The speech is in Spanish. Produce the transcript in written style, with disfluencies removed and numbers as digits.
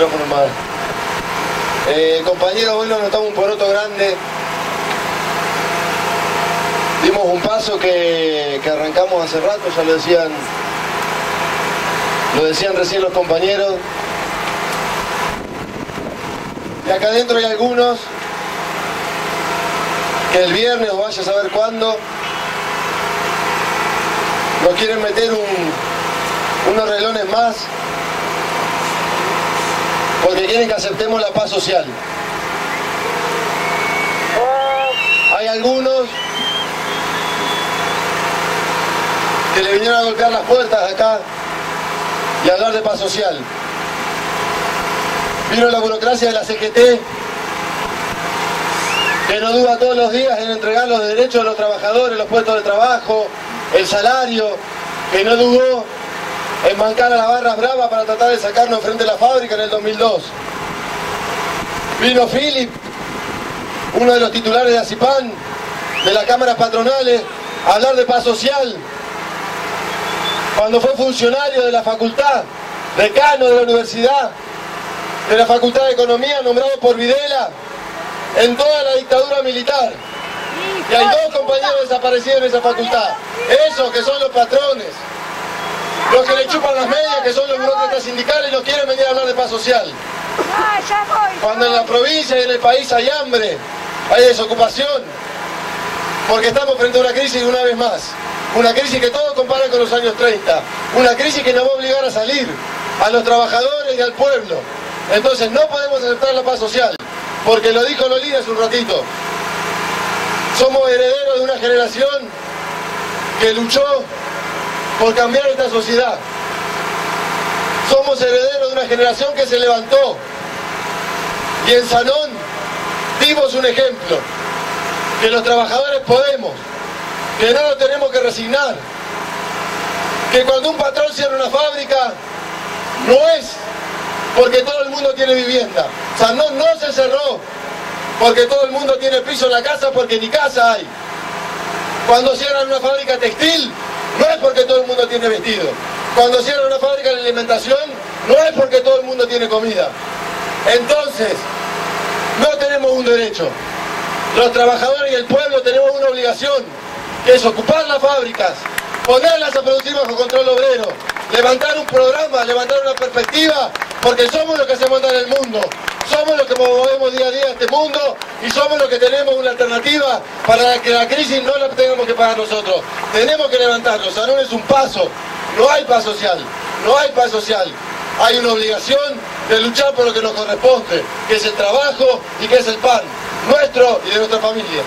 micrófono más. Compañeros, hoy nos notamos un poroto grande. Dimos un paso que arrancamos hace rato, ya lo decían recién los compañeros. Y acá adentro hay algunos que el viernes o vaya a saber cuándo nos quieren meter unos relones más porque quieren que aceptemos la paz social. Hay algunos que le vinieron a golpear las puertas acá y a hablar de paz social. Vino la burocracia de la CGT, que nos duda todos los días en entregar los derechos de los trabajadores, los puestos de trabajo, el salario, que no dudó en bancar a las barras bravas para tratar de sacarnos frente a la fábrica en el 2002. Vino Philip, uno de los titulares de ACIPAN, de las cámaras patronales, a hablar de paz social, cuando fue funcionario de la facultad, decano de la universidad, de la Facultad de Economía, nombrado por Videla, en toda la dictadura militar. Y hay dos compañeros desaparecidos en esa facultad. Esos que son los patrones, los que le chupan las medias, que son los burócratas sindicales, no quieren venir a hablar de paz social. Cuando en la provincia y en el país hay hambre, hay desocupación, porque estamos frente a una crisis una vez más. Una crisis que todos comparan con los años 30. Una crisis que nos va a obligar a salir, a los trabajadores y al pueblo. Entonces no podemos aceptar la paz social, porque lo dijo Lolita hace un ratito. Somos herederos de una generación que luchó por cambiar esta sociedad. Somos herederos de una generación que se levantó. Y en Sanón dimos un ejemplo, que los trabajadores podemos, que no nos tenemos que resignar, que cuando un patrón cierra una fábrica, no es porque todo el mundo tiene vivienda. Sanón no se cerró porque todo el mundo tiene piso en la casa, porque ni casa hay. Cuando cierran una fábrica textil, no es porque todo el mundo tiene vestido. Cuando cierran una fábrica de alimentación, no es porque todo el mundo tiene comida. Entonces, no tenemos un derecho. Los trabajadores y el pueblo tenemos una obligación, que es ocupar las fábricas, ponerlas a producir bajo control obrero, levantar un programa, levantar una perspectiva, porque somos los que hacemos andar el mundo, somos los que movemos día a día este mundo y somos los que tenemos una alternativa para que la crisis no la tengamos que pagar nosotros. Tenemos que levantarnos. Sanón es un paso, no hay paz social, no hay paz social. Hay una obligación de luchar por lo que nos corresponde, que es el trabajo y que es el pan nuestro y de nuestras familias.